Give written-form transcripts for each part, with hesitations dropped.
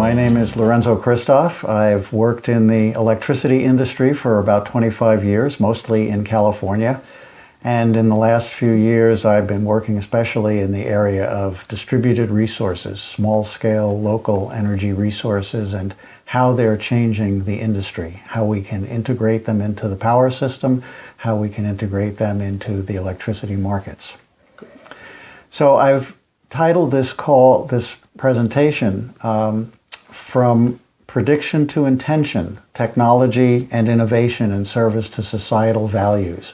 My name is Lorenzo Kristov. I've worked in the electricity industry for about 25 years, mostly in California. And in the last few years, I've been working especially in the area of distributed resources, small-scale local energy resources, and how they're changing the industry, how we can integrate them into the power system, how we can integrate them into the electricity markets. So I've titled this presentation, From Prediction to Intention, Technology and Innovation in Service to Societal Values.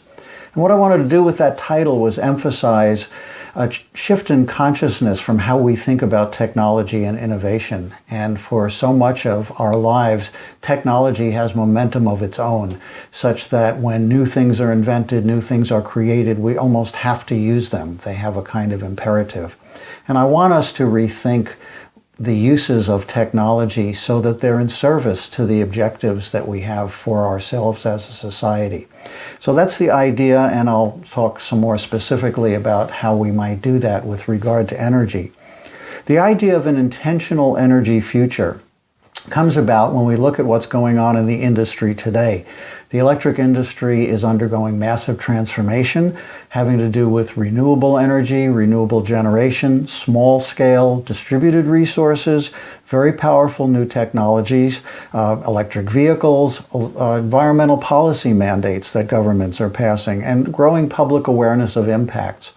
And what I wanted to do with that title was emphasize a shift in consciousness from how we think about technology and innovation. And for so much of our lives, technology has momentum of its own, such that when new things are invented, new things are created, we almost have to use them. They have a kind of imperative. And I want us to rethink the uses of technology so that they're in service to the objectives that we have for ourselves as a society. So that's the idea, and I'll talk some more specifically about how we might do that with regard to energy. The idea of an intentional energy future comes about when we look at what's going on in the industry today. The electric industry is undergoing massive transformation, having to do with renewable energy, renewable generation, small-scale distributed resources, very powerful new technologies, electric vehicles, environmental policy mandates that governments are passing, and growing public awareness of impacts.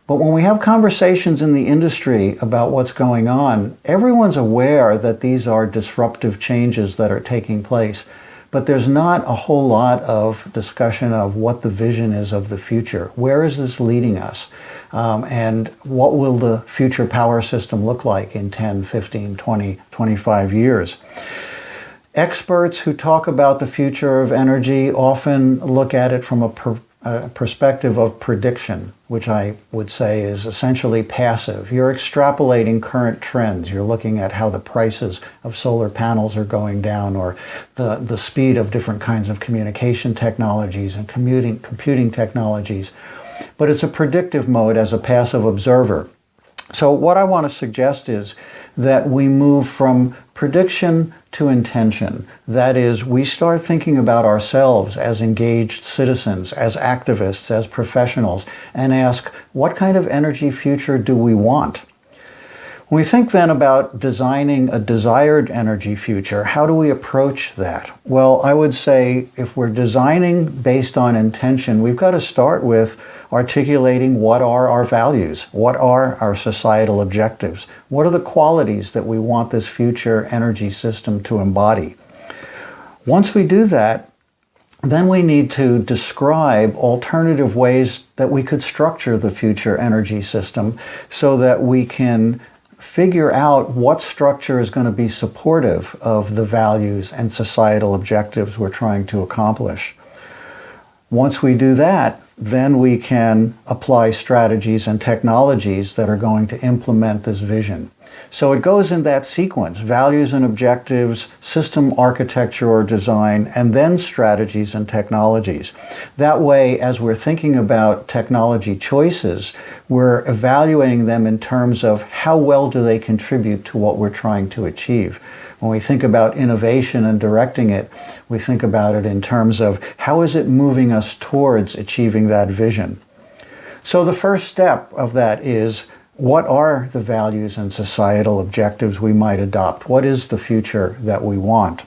But when we have conversations in the industry about what's going on, everyone's aware that these are disruptive changes that are taking place. But there's not a whole lot of discussion of what the vision is of the future. Where is this leading us? And what will the future power system look like in 10, 15, 20, 25 years? Experts who talk about the future of energy often look at it from a perspective of prediction, which I would say is essentially passive. You're extrapolating current trends. You're looking at how the prices of solar panels are going down, or the speed of different kinds of communication technologies and computing technologies. But it's a predictive mode as a passive observer. So what I want to suggest is that we move from prediction to intention. That is, we start thinking about ourselves as engaged citizens, as activists, as professionals, and ask, what kind of energy future do we want? When we think then about designing a desired energy future, how do we approach that? Well, I would say if we're designing based on intention, we've got to start with articulating what are our values, what are our societal objectives, what are the qualities that we want this future energy system to embody. Once we do that, then we need to describe alternative ways that we could structure the future energy system so that we can figure out what structure is going to be supportive of the values and societal objectives we're trying to accomplish. Once we do that, then we can apply strategies and technologies that are going to implement this vision. So it goes in that sequence: values and objectives, system architecture or design, and then strategies and technologies. That way, as we're thinking about technology choices, we're evaluating them in terms of how well do they contribute to what we're trying to achieve. When we think about innovation and directing it, we think about it in terms of how is it moving us towards achieving that vision. So the first step of that is, what are the values and societal objectives we might adopt? What is the future that we want?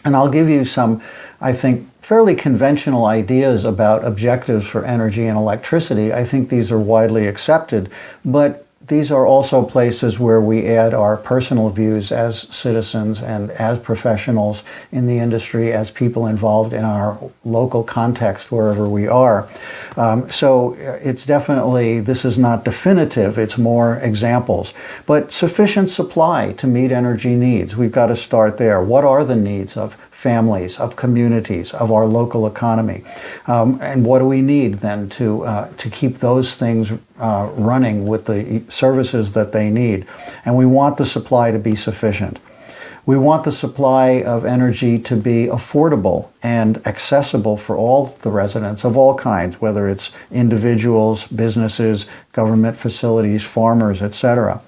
And I'll give you some, I think, fairly conventional ideas about objectives for energy and electricity. I think these are widely accepted, but these are also places where we add our personal views as citizens and as professionals in the industry, as people involved in our local context wherever we are. So it's definitely, this is not definitive, it's more examples. But sufficient supply to meet energy needs. We've got to start there. What are the needs of families, of communities, of our local economy? And what do we need then to keep those things running with the services that they need? And we want the supply to be sufficient. We want the supply of energy to be affordable and accessible for all the residents of all kinds, whether it's individuals, businesses, government facilities, farmers, etc.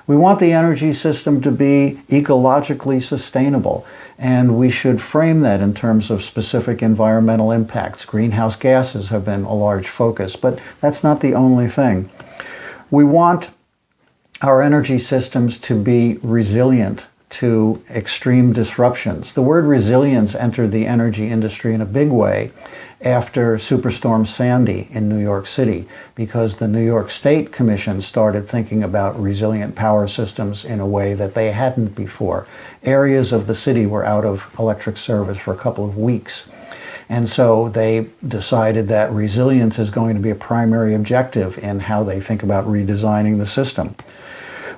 We want the energy system to be ecologically sustainable, and we should frame that in terms of specific environmental impacts. Greenhouse gases have been a large focus, but that's not the only thing. We want our energy systems to be resilient to extreme disruptions. The word resilience entered the energy industry in a big way after Superstorm Sandy in New York City, because the New York State Commission started thinking about resilient power systems in a way that they hadn't before. Areas of the city were out of electric service for a couple of weeks. And so they decided that resilience is going to be a primary objective in how they think about redesigning the system.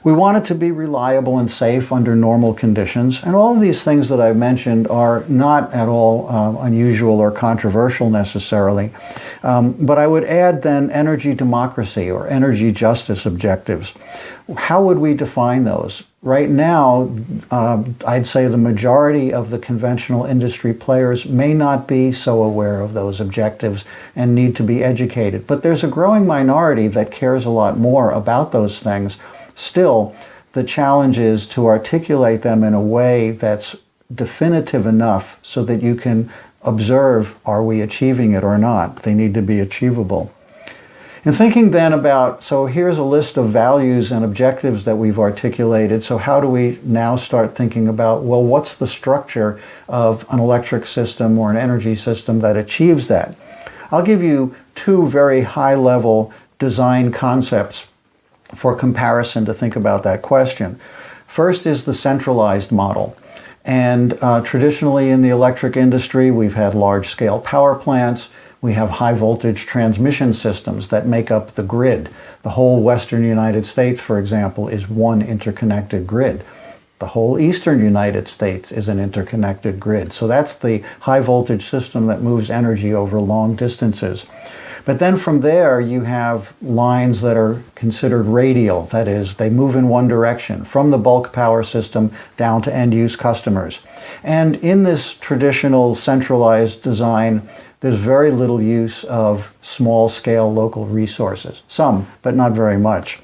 We want it to be reliable and safe under normal conditions, and all of these things that I've mentioned are not at all unusual or controversial necessarily. But I would add then energy democracy or energy justice objectives. How would we define those? Right now, I'd say the majority of the conventional industry players may not be so aware of those objectives and need to be educated. But there's a growing minority that cares a lot more about those things. Still, the challenge is to articulate them in a way that's definitive enough so that you can observe, are we achieving it or not? They need to be achievable. And thinking then about, so here's a list of values and objectives that we've articulated. So how do we now start thinking about, well, what's the structure of an electric system or an energy system that achieves that? I'll give you two very high-level design concepts for comparison to think about that question. First is the centralized model. And traditionally in the electric industry, we've had large-scale power plants. We have high-voltage transmission systems that make up the grid. The whole western United States, for example, is one interconnected grid. The whole eastern United States is an interconnected grid. So that's the high-voltage system that moves energy over long distances. But then from there, you have lines that are considered radial. That is, they move in one direction, from the bulk power system down to end-use customers. And in this traditional centralized design, there's very little use of small-scale local resources. Some, but not very much.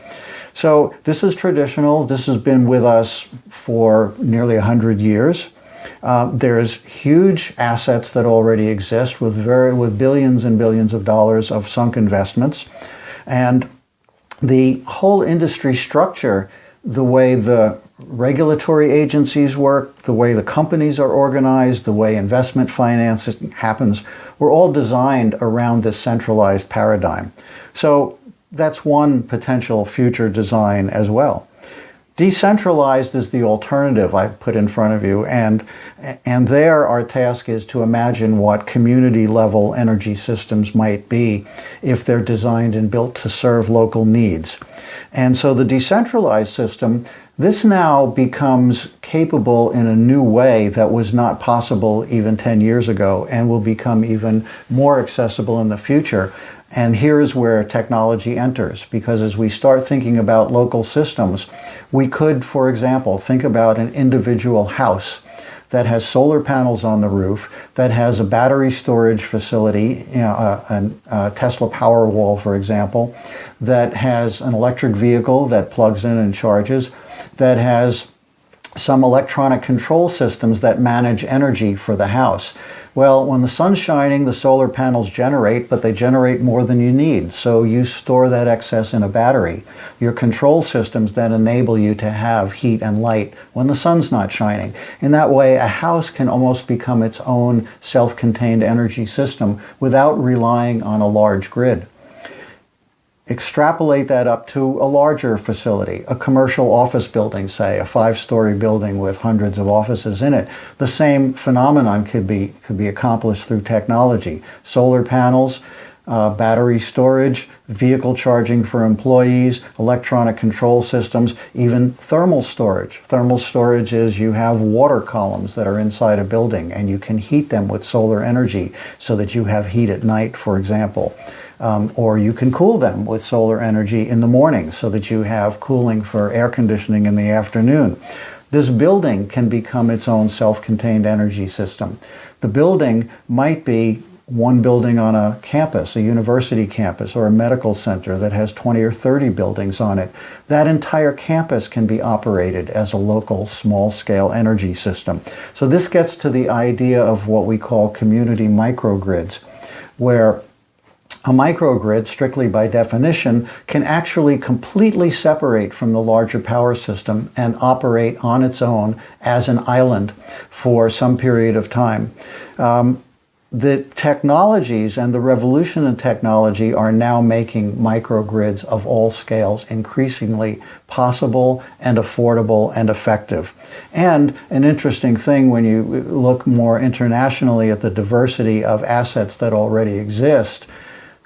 So this is traditional. This has been with us for nearly 100 years. There's huge assets that already exist with billions and billions of dollars of sunk investments. And the whole industry structure, the way the regulatory agencies work, the way the companies are organized, the way investment financing happens, were all designed around this centralized paradigm. So that's one potential future design as well. Decentralized is the alternative I've put in front of you, and there our task is to imagine what community-level energy systems might be if they're designed and built to serve local needs. And so the decentralized system, this now becomes capable in a new way that was not possible even 10 years ago and will become even more accessible in the future. And here's where technology enters, because as we start thinking about local systems, we could, for example, think about an individual house that has solar panels on the roof, that has a battery storage facility, a Tesla Powerwall, for example, that has an electric vehicle that plugs in and charges, that has some electronic control systems that manage energy for the house. Well, when the sun's shining, the solar panels generate, but they generate more than you need. So you store that excess in a battery. Your control systems then enable you to have heat and light when the sun's not shining. In that way, a house can almost become its own self-contained energy system without relying on a large grid. Extrapolate that up to a larger facility, a commercial office building, say, a 5-story building with hundreds of offices in it. The same phenomenon could be accomplished through technology. Solar panels, battery storage, vehicle charging for employees, electronic control systems, even thermal storage. Thermal storage is you have water columns that are inside a building and you can heat them with solar energy so that you have heat at night, for example. Or you can cool them with solar energy in the morning so that you have cooling for air conditioning in the afternoon. This building can become its own self-contained energy system. The building might be one building on a campus, a university campus, or a medical center that has 20 or 30 buildings on it, that entire campus can be operated as a local small-scale energy system. So this gets to the idea of what we call community microgrids, where a microgrid, strictly by definition, can actually completely separate from the larger power system and operate on its own as an island for some period of time. The technologies and the revolution in technology are now making microgrids of all scales increasingly possible and affordable and effective. And an interesting thing when you look more internationally at the diversity of assets that already exist,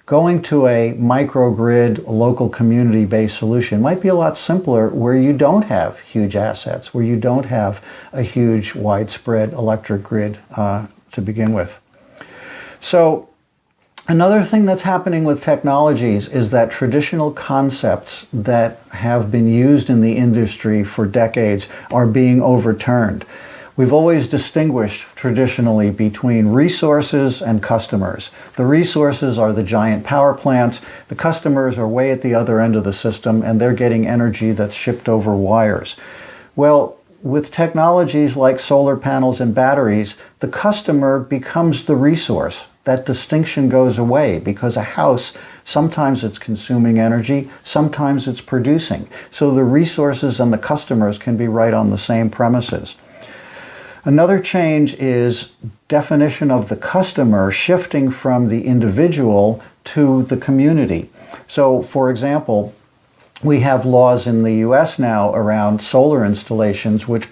going to a microgrid, local community-based solution might be a lot simpler where you don't have huge assets, where you don't have a huge widespread electric grid to begin with. So another thing that's happening with technologies is that traditional concepts that have been used in the industry for decades are being overturned. We've always distinguished traditionally between resources and customers. The resources are the giant power plants. The customers are way at the other end of the system, and they're getting energy that's shipped over wires. Well, with technologies like solar panels and batteries, the customer becomes the resource. That distinction goes away because a house, sometimes it's consuming energy, sometimes it's producing. So the resources and the customers can be right on the same premises. Another change is definition of the customer shifting from the individual to the community. So, for example, we have laws in the U.S. now around solar installations which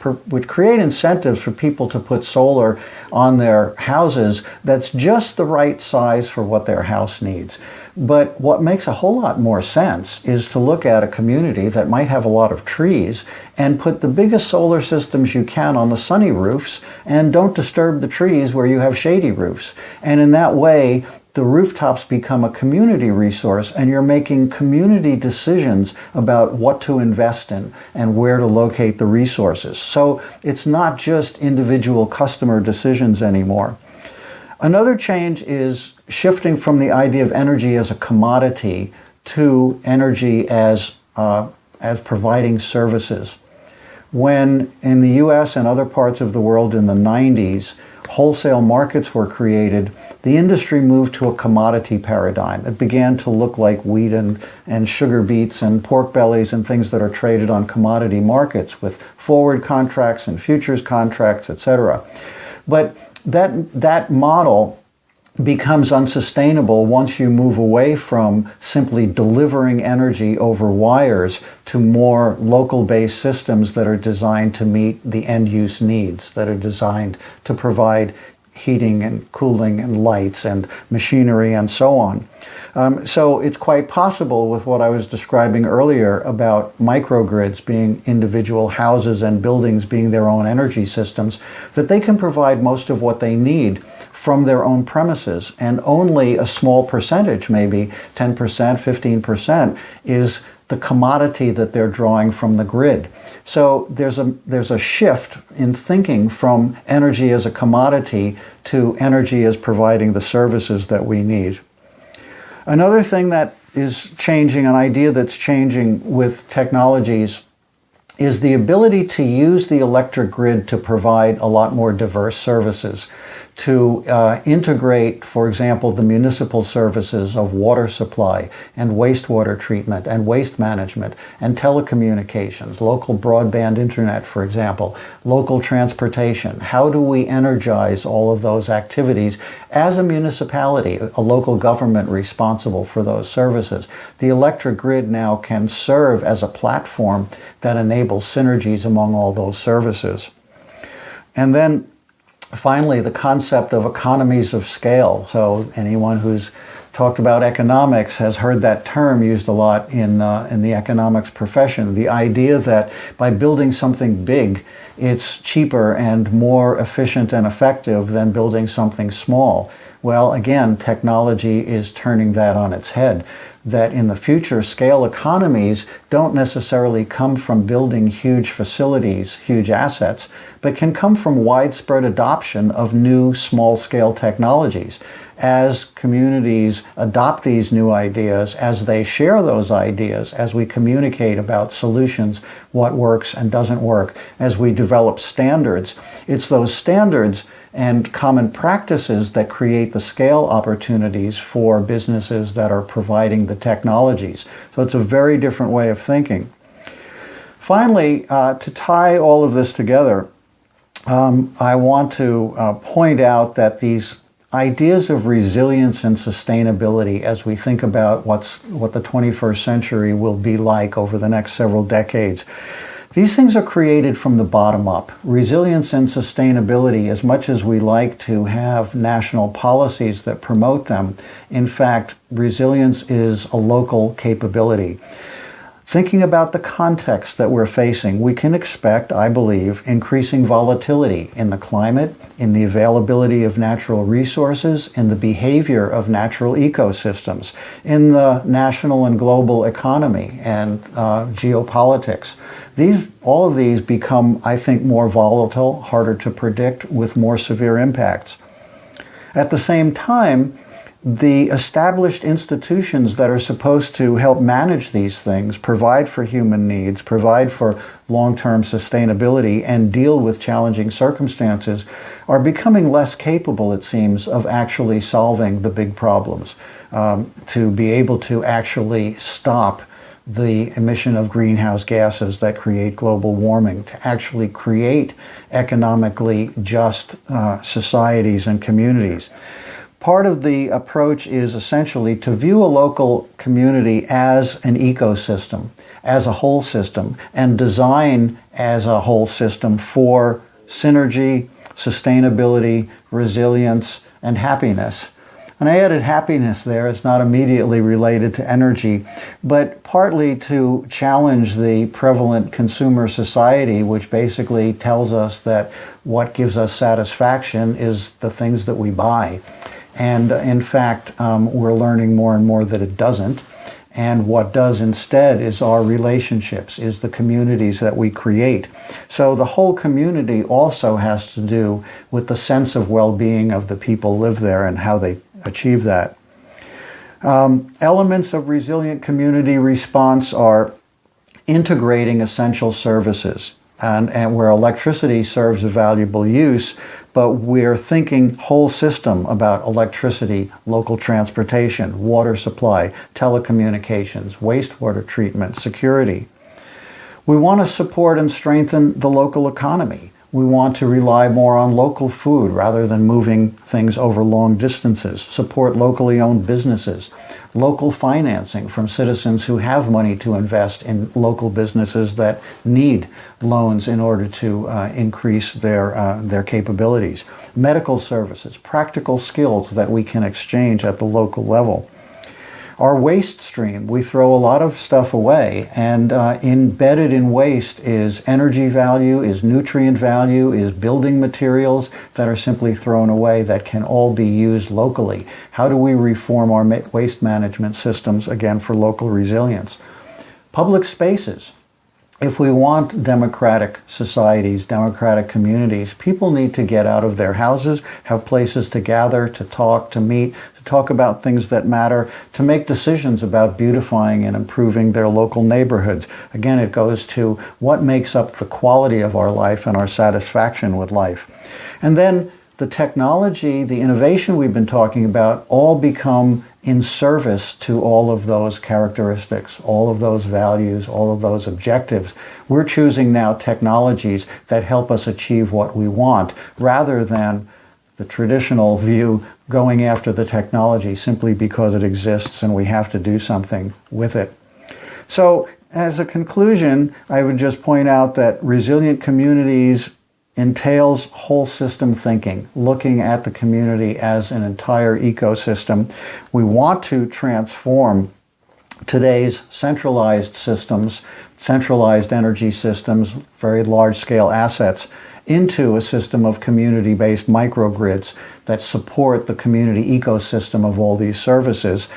create incentives for people to put solar on their houses that's just the right size for what their house needs. But what makes a whole lot more sense is to look at a community that might have a lot of trees and put the biggest solar systems you can on the sunny roofs and don't disturb the trees where you have shady roofs. And in that way, the rooftops become a community resource and you're making community decisions about what to invest in and where to locate the resources. So it's not just individual customer decisions anymore. Another change is shifting from the idea of energy as a commodity to energy as providing services. When in the US and other parts of the world in the 90s, wholesale markets were created, the industry moved to a commodity paradigm. It began to look like wheat and sugar beets and pork bellies and things that are traded on commodity markets with forward contracts and futures contracts, etc. But that model becomes unsustainable once you move away from simply delivering energy over wires to more local-based systems that are designed to meet the end-use needs, that are designed to provide heating and cooling and lights and machinery and so on. So it's quite possible with what I was describing earlier about microgrids being individual houses and buildings being their own energy systems, that they can provide most of what they need from their own premises, and only a small percentage, maybe 10%, 15%, is the commodity that they're drawing from the grid. So there's a shift in thinking from energy as a commodity to energy as providing the services that we need. Another thing that is changing, an idea that's changing with technologies, is the ability to use the electric grid to provide a lot more diverse services, to integrate, for example, the municipal services of water supply and wastewater treatment and waste management and telecommunications, local broadband internet, for example, local transportation. How do we energize all of those activities as a municipality, a local government responsible for those services? The electric grid now can serve as a platform that enables synergies among all those services. And then finally, the concept of economies of scale. So anyone who's talked about economics has heard that term used a lot in the economics profession. The idea that by building something big, it's cheaper and more efficient and effective than building something small. Well, again, technology is turning that on its head. That in the future, scale economies don't necessarily come from building huge facilities, huge assets, but can come from widespread adoption of new small-scale technologies. as communities adopt these new ideas, as they share those ideas, as we communicate about solutions, what works and doesn't work, as we develop standards. It's those standards and common practices that create the scale opportunities for businesses that are providing the technologies. So it's a very different way of thinking. Finally, to tie all of this together, I want to point out that these ideas of resilience and sustainability, as we think about what the 21st century will be like over the next several decades, these things are created from the bottom up. Resilience and sustainability, as much as we like to have national policies that promote them, in fact, resilience is a local capability. Thinking about the context that we're facing, we can expect, I believe, increasing volatility in the climate, in the availability of natural resources, in the behavior of natural ecosystems, in the national and global economy and geopolitics. All of these become, I think, more volatile, harder to predict, with more severe impacts. At the same time, the established institutions that are supposed to help manage these things, provide for human needs, provide for long-term sustainability, and deal with challenging circumstances, are becoming less capable, it seems, of actually solving the big problems, to be able to actually stop the emission of greenhouse gases that create global warming, to actually create economically just societies and communities. Part of the approach is essentially to view a local community as an ecosystem, as a whole system, and design as a whole system for synergy, sustainability, resilience, and happiness. And I added happiness there. It's not immediately related to energy, but partly to challenge the prevalent consumer society, which basically tells us that what gives us satisfaction is the things that we buy. And in fact, we're learning more and more that it doesn't. And what does instead is our relationships, is the communities that we create. So the whole community also has to do with the sense of well-being of the people live there and how they achieve that. Elements of resilient community response are integrating essential services, and where electricity serves a valuable use, but we're thinking whole system about electricity, local transportation, water supply, telecommunications, wastewater treatment, security. We want to support and strengthen the local economy. We want to rely more on local food rather than moving things over long distances, support locally owned businesses, local financing from citizens who have money to invest in local businesses that need loans in order to increase their capabilities, medical services, practical skills that we can exchange at the local level. Our waste stream, we throw a lot of stuff away, and embedded in waste is energy value, is nutrient value, is building materials that are simply thrown away that can all be used locally. How do we reform our waste management systems, again, for local resilience? Public spaces. If we want democratic societies, democratic communities, people need to get out of their houses, have places to gather, to talk, to meet, to talk about things that matter, to make decisions about beautifying and improving their local neighborhoods. Again, it goes to what makes up the quality of our life and our satisfaction with life. And then the technology, the innovation we've been talking about, all become in service to all of those characteristics, all of those values, all of those objectives. We're choosing now technologies that help us achieve what we want, rather than the traditional view going after the technology simply because it exists and we have to do something with it. So, as a conclusion, I would just point out that resilient communities entails whole system thinking, looking at the community as an entire ecosystem. We want to transform today's centralized systems, centralized energy systems, very large-scale assets, into a system of community-based microgrids that support the community ecosystem of all these services.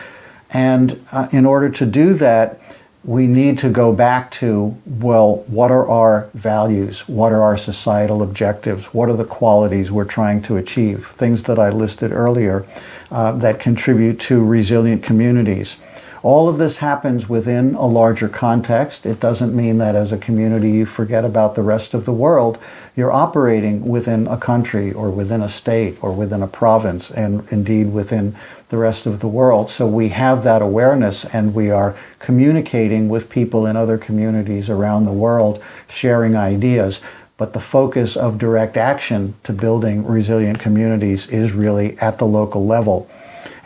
And in order to do that, we need to go back to, well, what are our values? What are our societal objectives? What are the qualities we're trying to achieve? Things that I listed earlier. that contribute to resilient communities. All of this happens within a larger context. It doesn't mean that as a community you forget about the rest of the world. You're operating within a country or within a state or within a province and indeed within the rest of the world. So we have that awareness and we are communicating with people in other communities around the world, sharing ideas. But the focus of direct action to building resilient communities is really at the local level.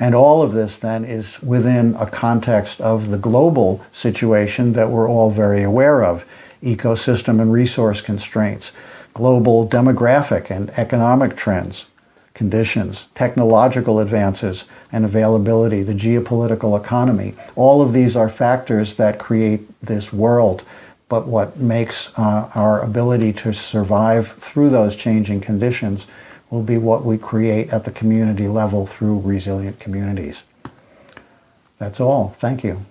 And all of this then is within a context of the global situation that we're all very aware of: ecosystem and resource constraints, global demographic and economic trends, conditions, technological advances and availability, the geopolitical economy. All of these are factors that create this world. But what makes our ability to survive through those changing conditions will be what we create at the community level through resilient communities. That's all. Thank you.